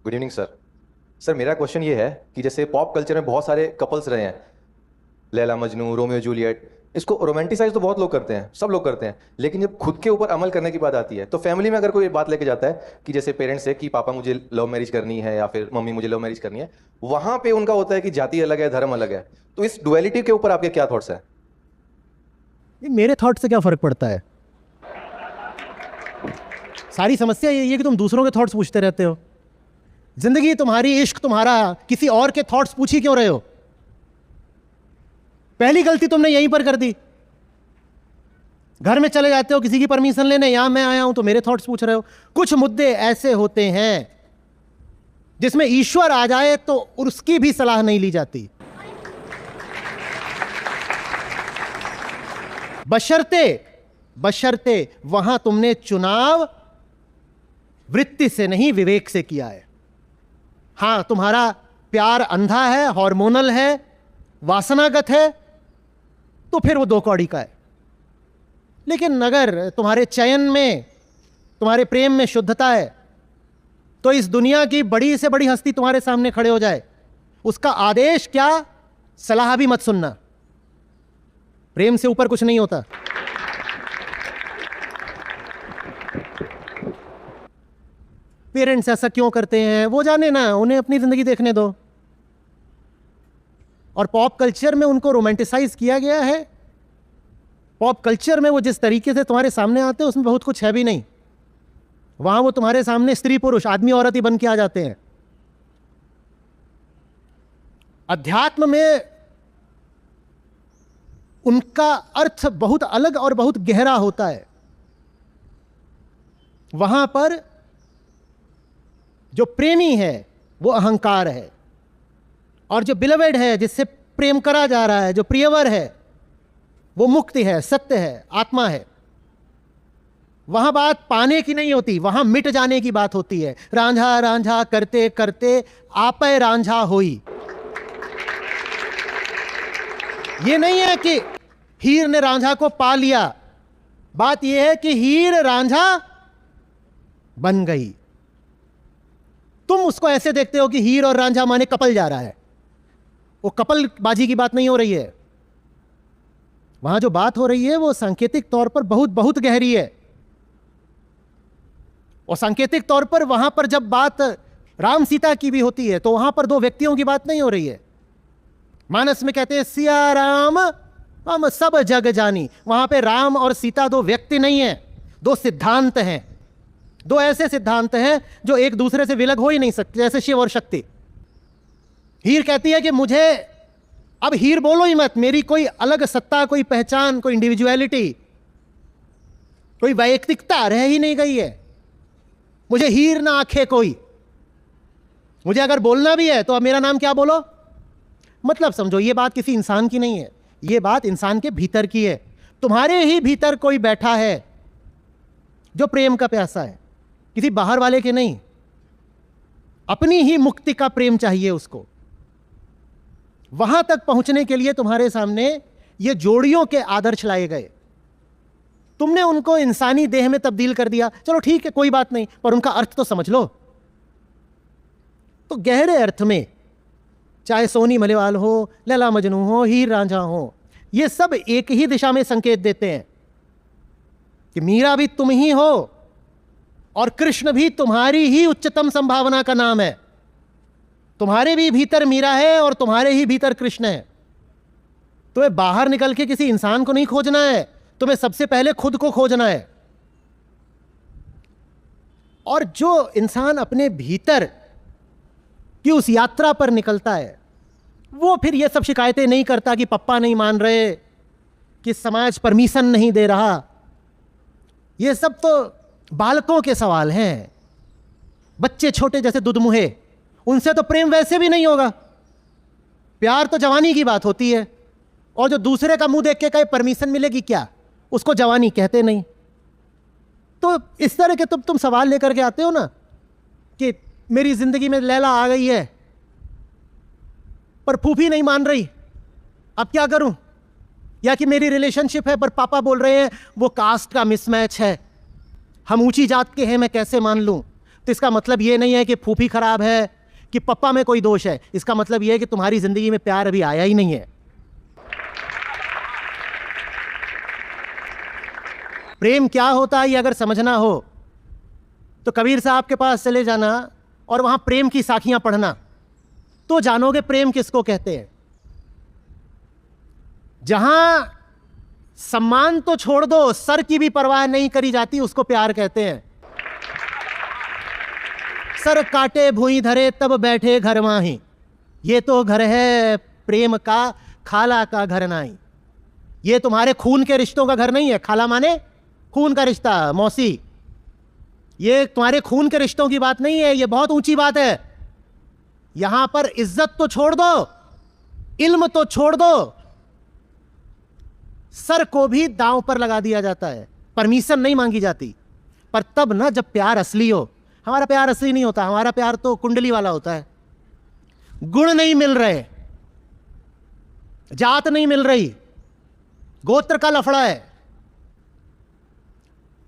Good evening sir. Sir मेरा question ये है कि जैसे पॉप कल्चर में बहुत सारे कपल्स रहे हैं, लैला मजनू, रोमियो जूलियट, इसको रोमांटिसाइज तो बहुत लोग करते हैं, सब लोग करते हैं, लेकिन जब खुद के ऊपर अमल करने की बात आती है तो फैमिली में अगर कोई बात लेके जाता है कि जैसे पेरेंट्स है कि पापा मुझे लव मैरिज करनी है या फिर मम्मी मुझे लव मैरिज करनी है, वहां पे उनका होता है कि जाति अलग है, धर्म अलग है, तो इस डुअलिटी के ऊपर आपके क्या थॉट्स हैं? मेरे थॉट से क्या फर्क पड़ता है? सारी समस्या यही है कि तुम दूसरों के थॉट्स पूछते रहते हो। जिंदगी तुम्हारी, इश्क तुम्हारा, किसी और के थॉट्स पूछ ही क्यों रहे हो? पहली गलती तुमने यहीं पर कर दी। घर में चले जाते हो किसी की परमिशन लेने, यहां मैं आया हूं तो मेरे थॉट्स पूछ रहे हो। कुछ मुद्दे ऐसे होते हैं जिसमें ईश्वर आ जाए तो उसकी भी सलाह नहीं ली जाती, बशर्ते वहां तुमने चुनाव वृत्ति से नहीं विवेक से किया है। हां, तुम्हारा प्यार अंधा है, हार्मोनल है, वासनागत है, तो फिर वो दो कौड़ी का है। लेकिन अगर तुम्हारे चयन में, तुम्हारे प्रेम में शुद्धता है, तो इस दुनिया की बड़ी से बड़ी हस्ती तुम्हारे सामने खड़े हो जाए, उसका आदेश क्या, सलाह भी मत सुनना। प्रेम से ऊपर कुछ नहीं होता। पेरेंट्स ऐसा क्यों करते हैं वो जाने ना, उन्हें अपनी जिंदगी देखने दो। और पॉप कल्चर में उनको रोमांटिसाइज किया गया है। पॉप कल्चर में वो जिस तरीके से तुम्हारे सामने आते हैं उसमें बहुत कुछ है भी नहीं। वहां वो तुम्हारे सामने स्त्री पुरुष, आदमी औरत ही बन के आ जाते हैं। अध्यात्म में उनका अर्थ बहुत अलग और बहुत गहरा होता है। वहां पर जो प्रेमी है वो अहंकार है, और जो बिलवेड है, जिससे प्रेम करा जा रहा है, जो प्रियवर है, वो मुक्ति है, सत्य है, आत्मा है। वहां बात पाने की नहीं होती, वहां मिट जाने की बात होती है। रांझा रांझा करते करते आपे रांझा होई। ये नहीं है कि हीर ने रांझा को पा लिया, बात यह है कि हीर रांझा बन गई। तुम उसको ऐसे देखते हो कि हीर और रांझा माने कपल जा रहा है। वो कपल बाजी की बात नहीं हो रही है। वहां जो बात हो रही है वो सांकेतिक तौर पर बहुत बहुत गहरी है। और सांकेतिक तौर पर वहां पर जब बात राम सीता की भी होती है तो वहां पर दो व्यक्तियों की बात नहीं हो रही है। मानस में कहते हैं सिया राम हम सब जग जानी। वहां पे राम और सीता दो व्यक्ति नहीं है, दो सिद्धांत हैं। दो ऐसे सिद्धांत हैं जो एक दूसरे से विलग हो ही नहीं सकते, जैसे शिव और शक्ति। हीर कहती है कि मुझे, अब हीर बोलो ही मत, मेरी कोई अलग सत्ता, कोई पहचान, कोई इंडिविजुअलिटी, कोई वैयक्तिकता रह ही नहीं गई है। मुझे हीर ना आखे कोई। मुझे अगर बोलना भी है तो अब मेरा नाम क्या बोलो। मतलब समझो, ये बात किसी इंसान की नहीं है, ये बात इंसान के भीतर की है। तुम्हारे ही भीतर कोई बैठा है जो प्रेम का प्यासा है, किसी बाहर वाले के नहीं। अपनी ही मुक्ति का प्रेम चाहिए उसको। वहां तक पहुंचने के लिए तुम्हारे सामने ये जोड़ियों के आदर्श लाए गए। तुमने उनको इंसानी देह में तब्दील कर दिया, चलो ठीक है, कोई बात नहीं, पर उनका अर्थ तो समझ लो। तो गहरे अर्थ में चाहे सोनी मलेवाल हो, लैला मजनू हो, हीर रांझा हो, ये सब एक ही दिशा में संकेत देते हैं कि मीरा भी तुम ही हो और कृष्ण भी तुम्हारी ही उच्चतम संभावना का नाम है। तुम्हारे भी भीतर मीरा है और तुम्हारे ही भीतर कृष्ण है। तुम्हें बाहर निकल के किसी इंसान को नहीं खोजना है, तुम्हें सबसे पहले खुद को खोजना है। और जो इंसान अपने भीतर की उस यात्रा पर निकलता है वो फिर ये सब शिकायतें नहीं करता कि पप्पा नहीं मान रहे, कि समाज परमिशन नहीं दे रहा। ये सब तो बालकों के सवाल हैं। बच्चे छोटे जैसे दुधमुहे, उनसे तो प्रेम वैसे भी नहीं होगा। प्यार तो जवानी की बात होती है, और जो दूसरे का मुंह देख के कहे परमिशन मिलेगी क्या, उसको जवानी कहते नहीं। तो इस तरह के तुम सवाल लेकर के आते हो ना कि मेरी जिंदगी में लैला आ गई है पर फूफी नहीं मान रही, अब क्या करूं, या कि मेरी रिलेशनशिप है पर पापा बोल रहे हैं वो कास्ट का मिसमैच है, हम ऊंची जात के हैं, मैं कैसे मान लूं। तो इसका मतलब ये नहीं है कि फूफी खराब है, कि पप्पा में कोई दोष है। इसका मतलब ये है कि तुम्हारी जिंदगी में प्यार अभी आया ही नहीं है। प्रेम क्या होता है ये अगर समझना हो तो कबीर साहब के पास चले जाना और वहां प्रेम की साखियां पढ़ना, तो जानोगे प्रेम किसको कहते हैं। जहां सम्मान तो छोड़ दो, सर की भी परवाह नहीं करी जाती, उसको प्यार कहते हैं। सर काटे भुई धरे तब बैठे घर माही, ये तो घर है प्रेम का, खाला का घर नहीं। ये तुम्हारे खून के रिश्तों का घर नहीं है। खाला माने खून का रिश्ता, मौसी। ये तुम्हारे खून के रिश्तों की बात नहीं है, ये बहुत ऊंची बात है। यहां पर इज्जत तो छोड़ दो, इल्म तो छोड़ दो, सर को भी दांव पर लगा दिया जाता है, परमिशन नहीं मांगी जाती। पर तब ना जब प्यार असली हो। हमारा प्यार असली नहीं होता, हमारा प्यार तो कुंडली वाला होता है। गुण नहीं मिल रहे, जात नहीं मिल रही, गोत्र का लफड़ा है,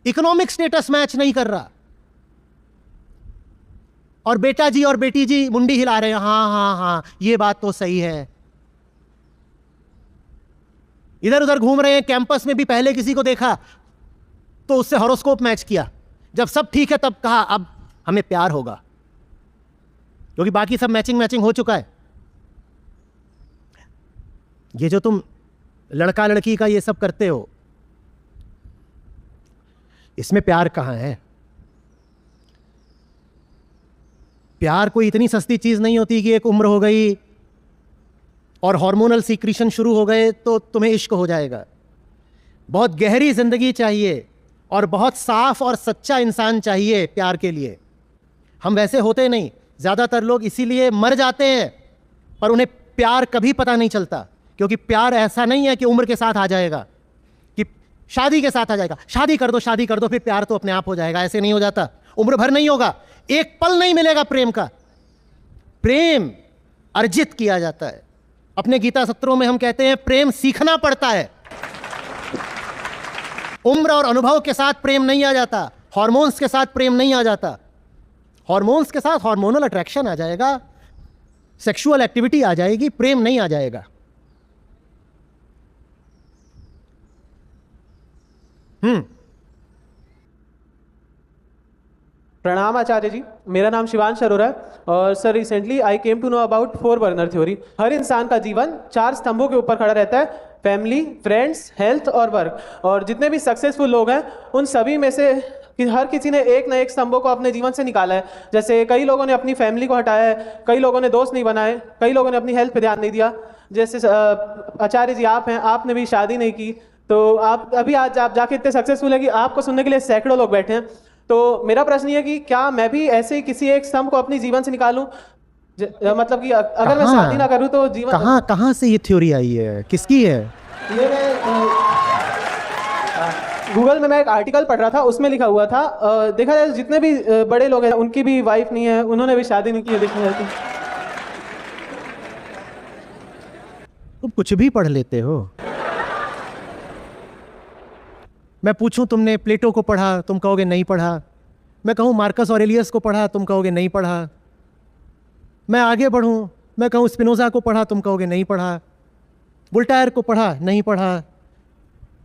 इकोनॉमिक स्टेटस मैच नहीं कर रहा, और बेटा जी और बेटी जी मुंडी हिला रहे हैं, हाँ हाँ हाँ ये बात तो सही है। इधर उधर घूम रहे हैं, कैंपस में भी पहले किसी को देखा तो उससे हॉरोस्कोप मैच किया, जब सब ठीक है तब कहा अब हमें प्यार होगा, क्योंकि बाकी सब मैचिंग हो चुका है। ये जो तुम लड़का लड़की का ये सब करते हो, इसमें प्यार कहां है। प्यार कोई इतनी सस्ती चीज नहीं होती कि एक उम्र हो गई और हार्मोनल सीक्रेशन शुरू हो गए तो तुम्हें इश्क हो जाएगा। बहुत गहरी जिंदगी चाहिए और बहुत साफ और सच्चा इंसान चाहिए प्यार के लिए। हम वैसे होते नहीं, ज्यादातर लोग इसीलिए मर जाते हैं, पर उन्हें प्यार कभी पता नहीं चलता, क्योंकि प्यार ऐसा नहीं है कि उम्र के साथ आ जाएगा, कि शादी के साथ आ जाएगा, शादी कर दो फिर प्यार तो अपने आप हो जाएगा। ऐसे नहीं हो जाता, उम्र भर नहीं होगा, एक पल नहीं मिलेगा प्रेम का। प्रेम अर्जित किया जाता है। अपने गीता सत्रों में हम कहते हैं प्रेम सीखना पड़ता है। उम्र और अनुभव के साथ प्रेम नहीं आ जाता, हार्मोन्स के साथ प्रेम नहीं आ जाता। हार्मोन्स के साथ हार्मोनल अट्रैक्शन आ जाएगा, सेक्सुअल एक्टिविटी आ जाएगी, प्रेम नहीं आ जाएगा। प्रणाम आचार्य जी, मेरा नाम शिवांश अरोरा है और sir recently I came to know about 4 burner theory. हर इंसान का जीवन 4 स्तंभों के ऊपर खड़ा रहता है, फैमिली, फ्रेंड्स, हेल्थ और वर्क। और जितने भी सक्सेसफुल लोग हैं उन सभी में से हर किसी ने एक न एक स्तंभों को अपने जीवन से निकाला है। जैसे कई लोगों ने अपनी फैमिली को हटाया है, कई लोगों ने दोस्त नहीं बनाए, कई लोगों ने अपनी हेल्थ पे ध्यान नहीं दिया। जैसे आचार्य जी आप हैं, आपने भी शादी नहीं की, तो आप अभी आज आप जाके इतने सक्सेसफुल है कि आपको सुनने के लिए सैकड़ों लोग बैठे हैं। तो मेरा प्रश्न ये है कि क्या मैं भी ऐसे ही किसी एक स्तंभ को अपने जीवन से निकालूं? मतलब कि अगर मैं शादी ना करूं तो जीवन कहां से ये थ्योरी आई है, किसकी है? ये मैं गूगल में मैं एक आर्टिकल पढ़ रहा था, उसमें लिखा हुआ था देखा जाए जितने भी बड़े लोग हैं उनकी भी वाइफ नहीं है, उन्होंने भी शादी नहीं की है। देखने जाती तुम कुछ भी पढ़ लेते हो। मैं पूछूं तुमने प्लेटो को पढ़ा, तुम कहोगे नहीं पढ़ा। मैं कहूं मार्कस ऑरेलियस को पढ़ा, तुम कहोगे नहीं पढ़ा। मैं आगे बढ़ूं, मैं कहूं स्पिनोजा को पढ़ा, तुम कहोगे नहीं पढ़ा। वोल्टायर को पढ़ा, नहीं पढ़ा।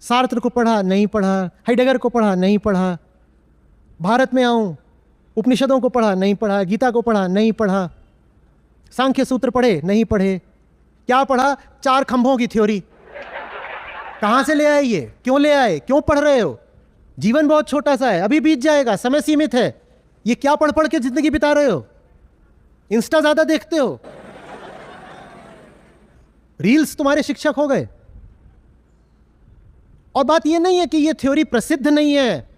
सार्त्र को पढ़ा, नहीं पढ़ा। हाइडेगर को पढ़ा, नहीं पढ़ा। भारत में आऊं, उपनिषदों को पढ़ा, नहीं पढ़ा। गीता को पढ़ा, नहीं पढ़ा। सांख्य सूत्र पढ़े, नहीं पढ़े। क्या पढ़ा? 4 खंभों की थ्योरी। कहां से ले आए ये? क्यों ले आए? क्यों पढ़ रहे हो? जीवन बहुत छोटा सा है, अभी बीत जाएगा, समय सीमित है। ये क्या पढ़ पढ़ के जिंदगी बिता रहे हो? इंस्टा ज्यादा देखते हो? रील्स तुम्हारे शिक्षक हो गए? और बात यह नहीं है कि यह थ्योरी प्रसिद्ध नहीं है,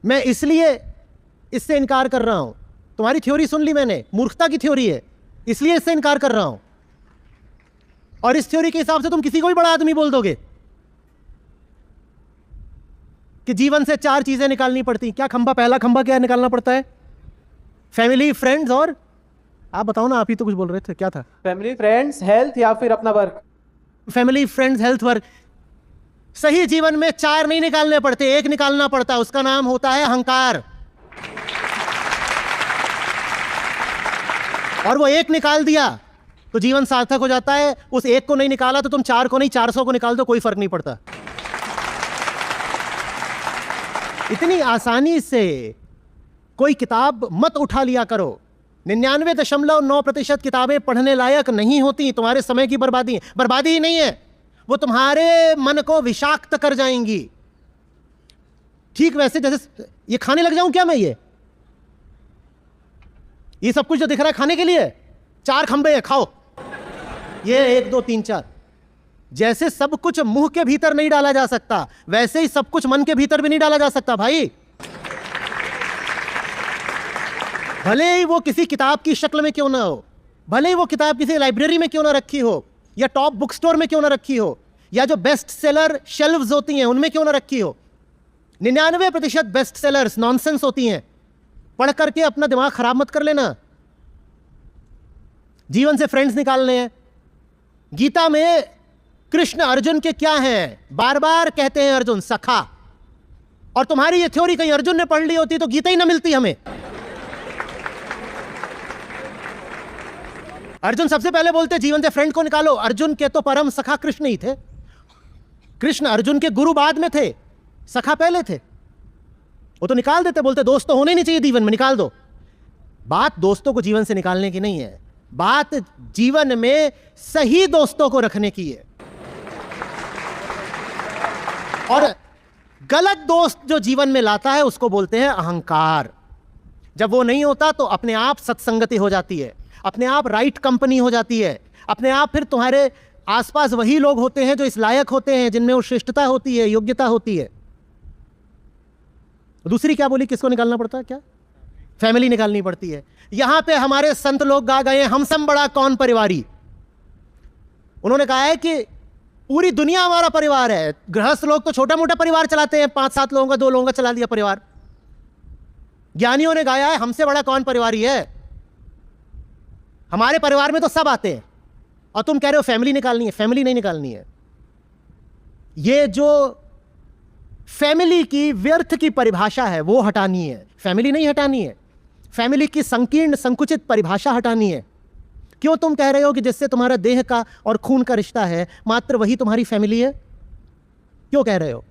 मैं इसलिए इससे इनकार कर रहा हूं। तुम्हारी थ्योरी सुन ली मैंने, मूर्खता की थ्योरी है, इसलिए इससे इनकार कर रहा हूं। और इस थ्योरी के हिसाब से तुम किसी को भी बड़ा आदमी बोल दोगे कि जीवन से 4 चीजें निकालनी पड़ती। क्या खंभा? पहला खंभा क्या निकालना पड़ता है? फैमिली, फ्रेंड्स और आप बताओ ना, आप ही तो कुछ बोल रहे थे, क्या था? फैमिली, फ्रेंड्स, हेल्थ या फिर अपना work. Family, friends, health, work. सही जीवन में 4 नहीं निकालने पड़ते, एक निकालना पड़ता है, उसका नाम होता है अहंकार। और वो एक निकाल दिया तो जीवन सार्थक हो जाता है। उस एक को नहीं निकाला तो तुम 4 को नहीं 400 को निकाल दो, कोई फर्क नहीं पड़ता। इतनी आसानी से कोई किताब मत उठा लिया करो। 99.9% किताबें पढ़ने लायक नहीं होती, तुम्हारे समय की बर्बादी है। बर्बादी ही नहीं है, वो तुम्हारे मन को विषाक्त कर जाएंगी। ठीक वैसे जैसे ये खाने लग जाऊं क्या मैं? ये सब कुछ जो दिख रहा है खाने के लिए, 4 खंबे हैं, खाओ। ये 1 2 3 4। जैसे सब कुछ मुंह के भीतर नहीं डाला जा सकता, वैसे ही सब कुछ मन के भीतर भी नहीं डाला जा सकता भाई। भले ही वो किसी किताब की शक्ल में क्यों ना हो, भले ही वो किताब किसी लाइब्रेरी में क्यों ना रखी हो, या टॉप बुक स्टोर में क्यों ना रखी हो, या जो बेस्ट सेलर शेल्व्स होती हैं उनमें क्यों ना रखी हो। 99% बेस्ट सेलर्स नॉनसेंस होती हैं। पढ़ करके अपना दिमाग खराब मत कर लेना। जीवन से फ्रेंड्स निकालने हैं। गीता में कृष्ण अर्जुन के क्या हैं? बार बार कहते हैं अर्जुन सखा। और तुम्हारी ये थ्योरी कहीं अर्जुन ने पढ़ ली होती तो गीता ही ना मिलती हमें। अर्जुन सबसे पहले बोलते जीवन से फ्रेंड को निकालो। अर्जुन के तो परम सखा कृष्ण ही थे। कृष्ण अर्जुन के गुरु बाद में थे, सखा पहले थे। वो तो निकाल देते, बोलते दोस्त तो होने नहीं चाहिए जीवन में, निकाल दो। बात दोस्तों को जीवन से निकालने की नहीं है, बात जीवन में सही दोस्तों को रखने की है। और गलत दोस्त जो जीवन में लाता है उसको बोलते हैं अहंकार। जब वो नहीं होता तो अपने आप सत्संगति हो जाती है, अपने आप राइट कंपनी हो जाती है, अपने आप फिर तुम्हारे आसपास वही लोग होते हैं जो इस लायक होते हैं, जिनमें वो श्रेष्ठता होती है, योग्यता होती है। दूसरी क्या बोली, किसको निकालना पड़ता है? क्या? फैमिली निकालनी पड़ती है। यहां पे हमारे संत लोग गा गए हम सब बड़ा कौन परिवारी। उन्होंने कहा है कि पूरी दुनिया हमारा परिवार है। गृहस्थ लोग तो छोटा मोटा परिवार चलाते हैं, 5-7 लोगों का, 2 लोगों का चला दिया परिवार। ज्ञानियों ने गाया है हमसे बड़ा कौन परिवारी है, हमारे परिवार में तो सब आते हैं। और तुम कह रहे हो फैमिली निकालनी है। फैमिली नहीं निकालनी है। ये जो फैमिली की व्यर्थ की परिभाषा है वो हटानी है, फैमिली नहीं हटानी है। फैमिली की संकीर्ण संकुचित परिभाषा हटानी है। क्यों तुम कह रहे हो कि जिससे तुम्हारा देह का और खून का रिश्ता है मात्र वही तुम्हारी फैमिली है? क्यों कह रहे हो?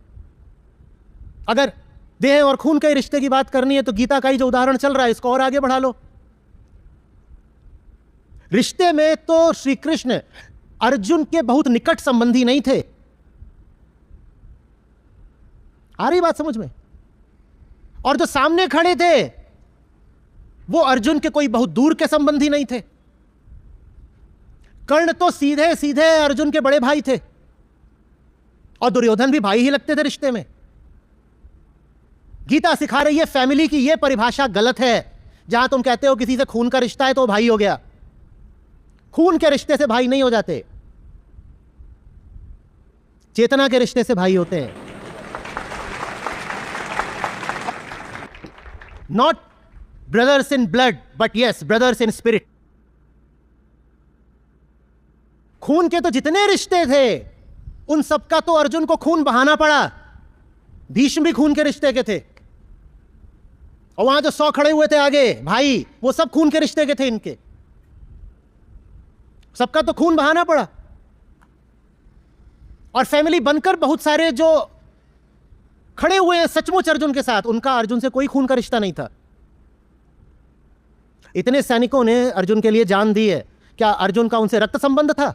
अगर देह और खून के रिश्ते की बात करनी है तो गीता का ही जो उदाहरण चल रहा है इसको और आगे बढ़ा लो। रिश्ते में तो श्री कृष्ण अर्जुन के बहुत निकट संबंधी नहीं थे। आ रही बात समझ में? और जो सामने खड़े थे वो अर्जुन के कोई बहुत दूर के संबंधी नहीं थे। कर्ण तो सीधे सीधे अर्जुन के बड़े भाई थे, और दुर्योधन भी भाई ही लगते थे रिश्ते में। गीता सिखा रही है फैमिली की यह परिभाषा गलत है। जहां तुम कहते हो किसी से खून का रिश्ता है तो भाई हो गया, खून के रिश्ते से भाई नहीं हो जाते, चेतना के रिश्ते से भाई होते हैं। Not brothers in blood but yes brothers in spirit. खून के तो जितने रिश्ते थे उन सबका तो अर्जुन को खून बहाना पड़ा। भीष्म भी खून के रिश्ते के थे, और वहां जो 100 खड़े हुए थे आगे भाई, वो सब खून के रिश्ते के थे। इनके सबका तो खून बहाना पड़ा। और फैमिली बनकर बहुत सारे जो खड़े हुए हैं सचमुच अर्जुन के साथ, उनका अर्जुन से कोई खून का रिश्ता नहीं था। इतने सैनिकों ने अर्जुन के लिए जान दी है, क्या अर्जुन का उनसे रक्त संबंध था?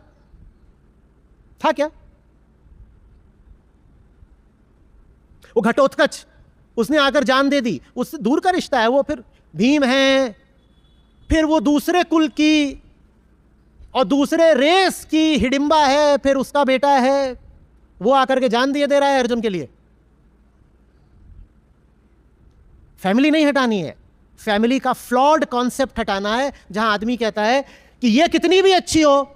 था क्या? वो घटोत्कच, उसने आकर जान दे दी, उससे दूर का रिश्ता है वो। फिर भीम है, फिर वो दूसरे कुल की और दूसरे रेस की हिडिंबा है, फिर उसका बेटा है, वो आकर के जान दिए दे रहा है अर्जुन के लिए। फैमिली नहीं हटानी है, फैमिली का फ्लॉड कॉन्सेप्ट हटाना है। जहां आदमी कहता है कि ये कितनी भी अच्छी हो,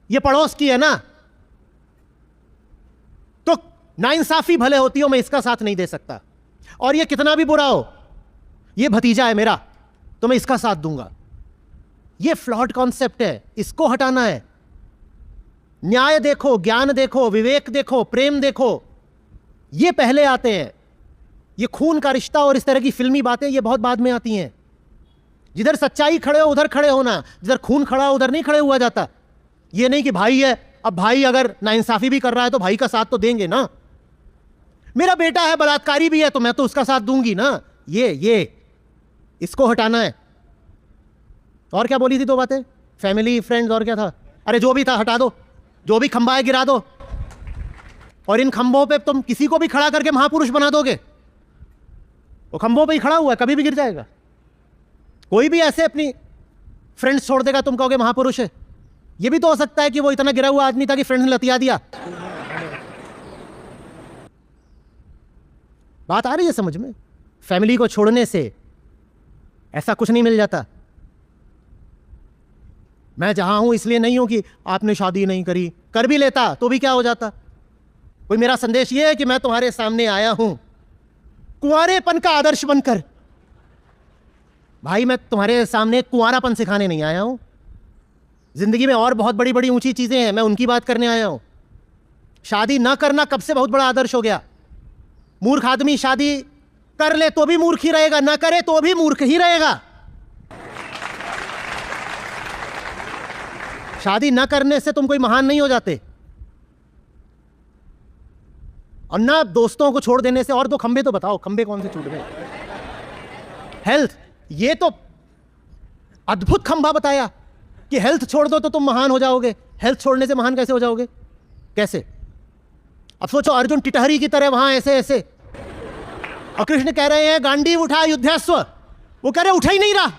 ये पड़ोस की है ना, तो नाइंसाफी भले होती हो, मैं इसका साथ नहीं दे सकता। और ये कितना भी बुरा हो, ये भतीजा है मेरा, तो मैं इसका साथ दूंगा। ये फ्लॉड कॉन्सेप्ट है, इसको हटाना है। न्याय देखो, ज्ञान देखो, विवेक देखो, प्रेम देखो, ये पहले आते हैं। ये खून का रिश्ता और इस तरह की फिल्मी बातें ये बहुत बाद में आती हैं। जिधर सच्चाई खड़े हो उधर खड़े होना, जिधर खून खड़ा हो उधर नहीं खड़े हुआ जाता। ये नहीं कि भाई है, अब भाई अगर नाइंसाफी भी कर रहा है तो भाई का साथ तो देंगे ना। मेरा बेटा है बलात्कारी भी है तो मैं तो उसका साथ दूंगी ना। ये इसको हटाना है। और क्या बोली थी दो बातें? फैमिली, फ्रेंड्स और क्या था? अरे जो भी था हटा दो, जो भी खंबा है गिरा दो। और इन खंभों पे तुम किसी को भी खड़ा करके महापुरुष बना दोगे, वो खंभों पे ही खड़ा हुआ है, कभी भी गिर जाएगा। कोई भी ऐसे अपनी फ्रेंड्स छोड़ देगा, तुम कहोगे महापुरुष है। ये भी तो हो सकता है कि वो इतना गिरा हुआ आदमी था कि फ्रेंड्स ने लतिया दिया। बात आ रही है समझ में? फैमिली को छोड़ने से ऐसा कुछ नहीं मिल जाता। मैं जहां हूं इसलिए नहीं हूं कि आपने शादी नहीं करी, कर भी लेता तो भी क्या हो जाता। कोई मेरा संदेश ये है कि मैं तुम्हारे सामने आया हूं कुंवारेपन का आदर्श बनकर। भाई मैं तुम्हारे सामने कुंवारापन सिखाने नहीं आया हूं। जिंदगी में और बहुत बड़ी बड़ी ऊंची चीजें हैं, मैं उनकी बात करने आया हूं। शादी ना करना कब से बहुत बड़ा आदर्श हो गया। मूर्ख आदमी शादी कर ले तो भी मूर्ख ही रहेगा, ना करे तो भी मूर्ख ही रहेगा। शादी ना करने से तुम कोई महान नहीं हो जाते, और ना दोस्तों को छोड़ देने से। और दो खंबे तो बताओ, खंबे कौन से छूट गए? हेल्थ, ये तो अद्भुत खंबा बताया कि हेल्थ छोड़ दो तो तुम महान हो जाओगे। हेल्थ छोड़ने से महान कैसे हो जाओगे? कैसे? अब सोचो अर्जुन टिटहरी की तरह वहां ऐसे ऐसे, और कृष्ण कह रहे हैं गांडीव उठा युद्धस्व, वो कह रहे उठा ही नहीं रहा।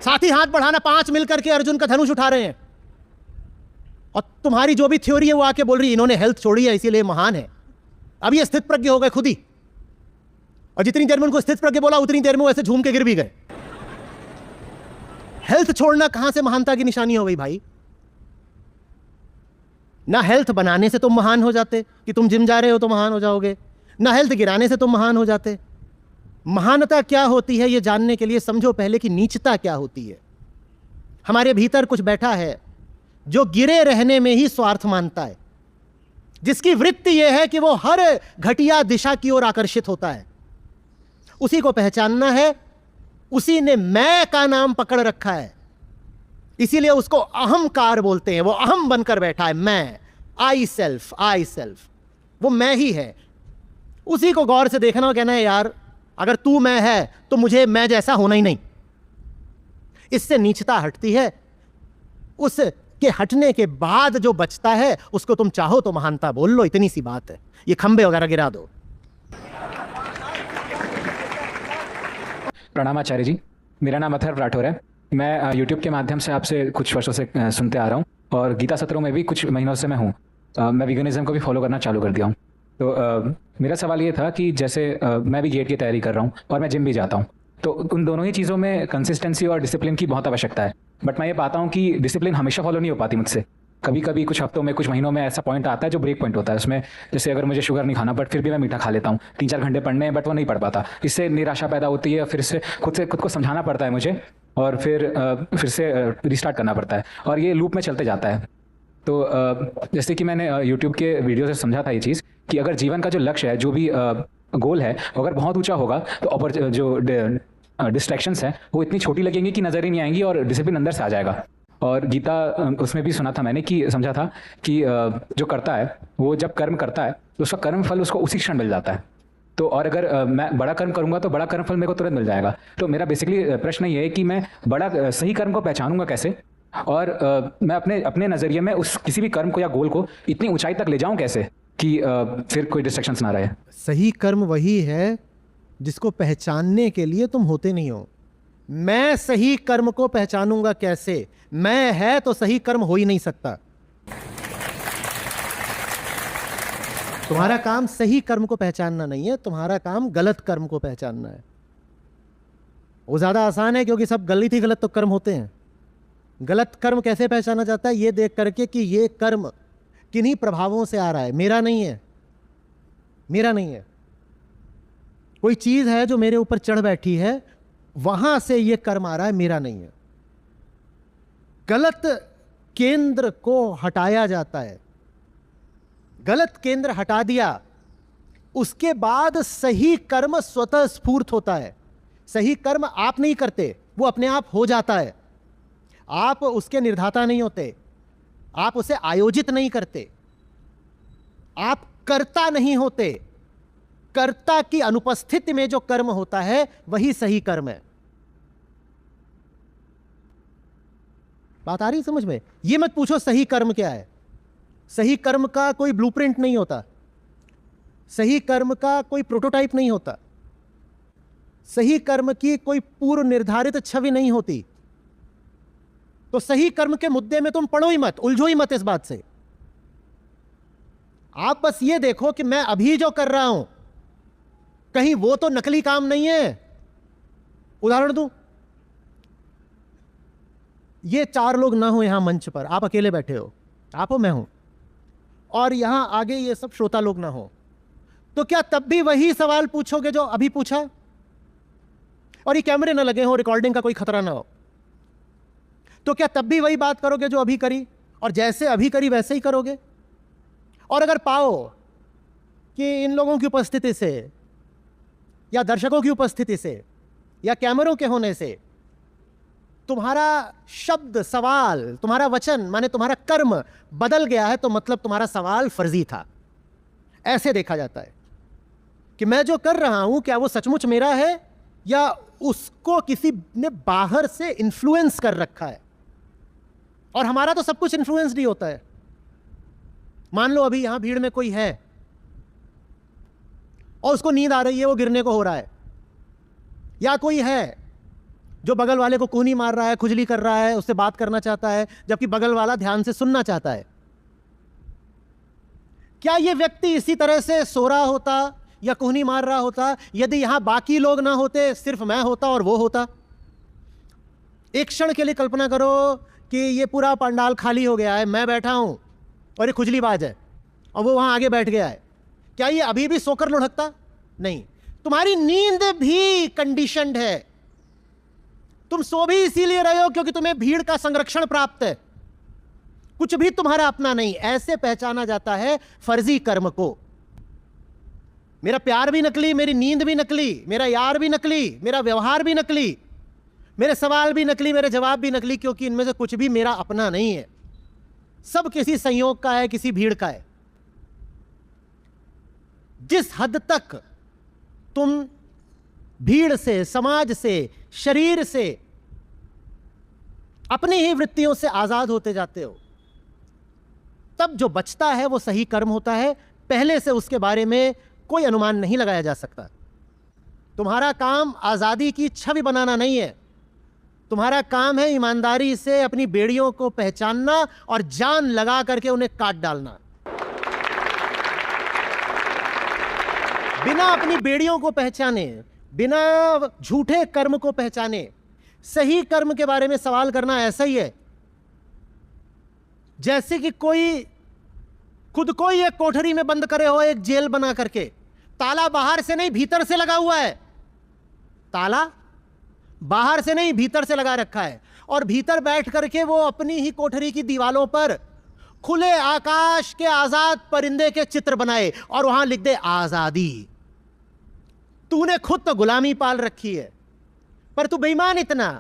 साथ ही हाथ बढ़ाना, 5 मिलकर के अर्जुन का धनुष उठा रहे हैं। और तुम्हारी जो भी थ्योरी है वो आके बोल रही है इन्होंने हेल्थ छोड़ी है इसीलिए महान है। अब ये स्थित प्रज्ञ हो गए खुद ही, और जितनी देर में उनको स्थित प्रज्ञ बोला उतनी देर में वो ऐसे झूम के गिर भी गए। हेल्थ छोड़ना कहां से महानता की निशानी हो गई भाई? ना हेल्थ बनाने से तुम महान हो जाते कि तुम जिम जा रहे हो तो महान हो जाओगे, ना हेल्थ गिराने से तुम महान हो जाते। महानता क्या होती है ये जानने के लिए समझो पहले कि नीचता क्या होती है। हमारे भीतर कुछ बैठा है जो गिरे रहने में ही स्वार्थ मानता है, जिसकी वृत्ति यह है कि वो हर घटिया दिशा की ओर आकर्षित होता है। उसी को पहचानना है। उसी ने मैं का नाम पकड़ रखा है, इसीलिए उसको अहंकार बोलते हैं। वो अहम बनकर बैठा है, मैं, आई सेल्फ, आई सेल्फ, वो मैं ही है। उसी को गौर से देखना और कहना है यार अगर तू मैं है तो मुझे मैं जैसा होना ही नहीं। इससे नीचता हटती है। उसके हटने के बाद जो बचता है उसको तुम चाहो तो महानता बोल लो, इतनी सी बात है। ये खंबे वगैरह गिरा दो। प्रणाम आचार्य जी, मेरा नाम अथर्व राठौर है। मैं यूट्यूब के माध्यम से आपसे कुछ वर्षों से सुनते आ रहा हूँ, और गीता सत्रों में भी कुछ महीनों से मैं हूँ। मैं वीगनिज्म को भी फॉलो करना चालू कर दिया हूँ। तो मेरा सवाल ये था कि जैसे मैं भी गेट की तैयारी कर रहा हूँ और मैं जिम भी जाता हूँ, तो उन दोनों ही चीज़ों में कंसिस्टेंसी और डिसिप्लिन की बहुत आवश्यकता है। बट मैं ये पाता हूँ कि डिसिप्लिन हमेशा फॉलो नहीं हो पाती मुझसे। कभी कभी कुछ हफ्तों में, कुछ महीनों में ऐसा पॉइंट आता है जो ब्रेक पॉइंट होता है। उसमें जैसे अगर मुझे शुगर नहीं खाना बट फिर भी मैं मीठा खा लेता हूँ, 3-4 घंटे पढ़ने हैं बट वो नहीं पढ़ पाता। इससे निराशा पैदा होती है, फिर से खुद को समझाना पड़ता है मुझे, और फिर से रिस्टार्ट करना पड़ता है, और ये लूप में चलते जाता है। तो जैसे कि मैंने यूट्यूब के वीडियो से समझा था ये चीज़ कि अगर जीवन का जो लक्ष्य है, जो भी गोल है, अगर बहुत ऊंचा होगा तो जो डिस्ट्रैक्शंस है वो इतनी छोटी लगेंगी कि नज़र ही नहीं आएंगी और डिसिप्लिन अंदर से आ जाएगा। और गीता उसमें भी सुना था मैंने कि समझा था कि जो करता है वो जब कर्म करता है तो उसका कर्म फल उसको उसी क्षण मिल जाता है। तो और अगर मैं बड़ा कर्म करूंगा तो बड़ा कर्म फल मेरे को तुरंत मिल जाएगा। तो मेरा बेसिकली प्रश्न ये है कि मैं बड़ा सही कर्म को पहचानूंगा कैसे, और मैं अपने नज़रिए में उस किसी भी कर्म को या गोल को इतनी ऊंचाई तक ले जाऊं कैसे कि फिर कोई डिस्ट्रैक्शंस ना रहे। सही कर्म वही है जिसको पहचानने के लिए तुम होते नहीं हो। मैं सही कर्म को पहचानूंगा कैसे? मैं है तो सही कर्म हो ही नहीं सकता। तुम्हारा काम सही कर्म को पहचानना नहीं है, तुम्हारा काम गलत कर्म को पहचानना है। वो ज्यादा आसान है क्योंकि सब गलत ही गलत तो कर्म होते हैं। गलत कर्म कैसे पहचाना जाता है? ये देख करके कि ये कर्म किन्हीं प्रभावों से आ रहा है, मेरा नहीं है, मेरा नहीं है। कोई चीज है जो मेरे ऊपर चढ़ बैठी है, वहां से ये कर्म आ रहा है, मेरा नहीं है। गलत केंद्र को हटाया जाता है। गलत केंद्र हटा दिया उसके बाद सही कर्म स्वतः स्फूर्त होता है। सही कर्म आप नहीं करते, वो अपने आप हो जाता है। आप उसके निर्धाता नहीं होते, आप उसे आयोजित नहीं करते, आप कर्ता नहीं होते। कर्ता की अनुपस्थिति में जो कर्म होता है वही सही कर्म है। बात आ रही समझ में? ये मत पूछो सही कर्म क्या है। सही कर्म का कोई ब्लूप्रिंट नहीं होता, सही कर्म का कोई प्रोटोटाइप नहीं होता, सही कर्म की कोई पूर्व निर्धारित छवि नहीं होती। तो सही कर्म के मुद्दे में तुम पढ़ो ही मत, उलझो ही मत इस बात से। आप बस ये देखो कि मैं अभी जो कर रहा हूं कहीं वो तो नकली काम नहीं है। उदाहरण दूं, ये 4 लोग ना हो यहां मंच पर, आप अकेले बैठे हो, आप हो, मैं हूं, और यहां आगे ये सब श्रोता लोग ना हो, तो क्या तब भी वही सवाल पूछोगे जो अभी पूछा? और ये कैमरे ना लगे हो, रिकॉर्डिंग का कोई खतरा ना हो, तो क्या तब भी वही बात करोगे जो अभी करी, और जैसे अभी करी वैसे ही करोगे? और अगर पाओ कि इन लोगों की उपस्थिति से या दर्शकों की उपस्थिति से या कैमरों के होने से तुम्हारा शब्द, सवाल, तुम्हारा वचन माने तुम्हारा कर्म बदल गया है, तो मतलब तुम्हारा सवाल फर्जी था। ऐसे देखा जाता है कि मैं जो कर रहा हूं क्या वो सचमुच मेरा है या उसको किसी ने बाहर से इन्फ्लुएंस कर रखा है। और हमारा तो सब कुछ इन्फ्लुएंस नहीं होता है। मान लो अभी यहां भीड़ में कोई है और उसको नींद आ रही है, वो गिरने को हो रहा है, या कोई है जो बगल वाले को कूनी मार रहा है, खुजली कर रहा है, उससे बात करना चाहता है, जबकि बगल वाला ध्यान से सुनना चाहता है। क्या ये व्यक्ति इसी तरह से सो रहा होता या कूनी मार रहा होता यदि यहां बाकी लोग ना होते, सिर्फ मैं होता और वो होता? एक क्षण के लिए कल्पना करो कि ये पूरा पंडाल खाली हो गया है, मैं बैठा हूं और ये खुजलीबाज है और वो वहां आगे बैठ गया है, क्या ये अभी भी सोकर लुढ़कता? नहीं। तुम्हारी नींद भी कंडीशनड है। तुम सो भी इसीलिए रहे हो क्योंकि तुम्हें भीड़ का संरक्षण प्राप्त है, कुछ भी तुम्हारा अपना नहीं। ऐसे पहचाना जाता है फर्जी कर्म को। मेरा प्यार भी नकली, मेरी नींद भी नकली, मेरा यार भी नकली, मेरा व्यवहार भी नकली, मेरे सवाल भी नकली, मेरे जवाब भी नकली, क्योंकि इनमें से कुछ भी मेरा अपना नहीं है। सब किसी संयोग का है, किसी भीड़ का है। जिस हद तक तुम भीड़ से, समाज से, शरीर से, अपनी ही वृत्तियों से आजाद होते जाते हो, तब जो बचता है वो सही कर्म होता है। पहले से उसके बारे में कोई अनुमान नहीं लगाया जा सकता। तुम्हारा काम आजादी की छवि बनाना नहीं है, तुम्हारा काम है ईमानदारी से अपनी बेड़ियों को पहचानना और जान लगा करके उन्हें काट डालना। बिना अपनी बेड़ियों को पहचाने, बिना झूठे कर्म को पहचाने सही कर्म के बारे में सवाल करना ऐसा ही है जैसे कि कोई खुद को ही एक कोठरी में बंद करे हो, एक जेल बना करके। ताला बाहर से नहीं भीतर से लगा हुआ है, ताला बाहर से नहीं भीतर से लगा रखा है, और भीतर बैठ करके वो अपनी ही कोठरी की दीवालों पर खुले आकाश के आजाद परिंदे के चित्र बनाए और वहां लिख दे आजादी। तूने खुद तो गुलामी पाल रखी है, पर तू बेईमान इतना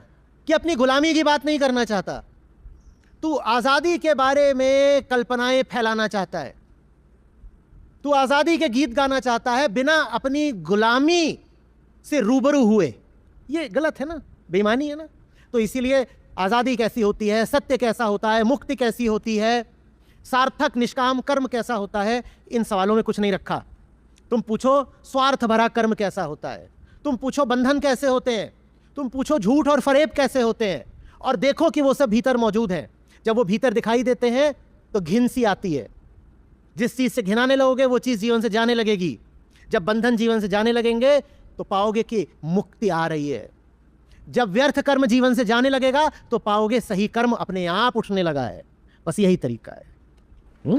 कि अपनी गुलामी की बात नहीं करना चाहता। तू आजादी के बारे में कल्पनाएं फैलाना चाहता है, तू आजादी के गीत गाना चाहता है बिना अपनी गुलामी से रूबरू हुए। ये गलत है ना, बेईमानी है ना। तो इसीलिए आजादी कैसी होती है, सत्य कैसा होता है, मुक्ति कैसी होती है, सार्थक निष्काम कर्म कैसा होता है, इन सवालों में कुछ नहीं रखा। तुम पूछो स्वार्थ भरा कर्म कैसा होता है, तुम पूछो बंधन कैसे होते हैं, तुम पूछो झूठ और फरेब कैसे होते हैं, और देखो कि वो सब भीतर मौजूद है। जब वो भीतर दिखाई देते हैं तो घिन सी आती है। जिस चीज़ से घिनाने लगोगे वो चीज़ जीवन से जाने लगेगी। जब बंधन जीवन से जाने लगेंगे तो पाओगे कि मुक्ति आ रही है। जब व्यर्थ कर्म जीवन से जाने लगेगा तो पाओगे सही कर्म अपने आप उठने लगा है। बस यही तरीका है।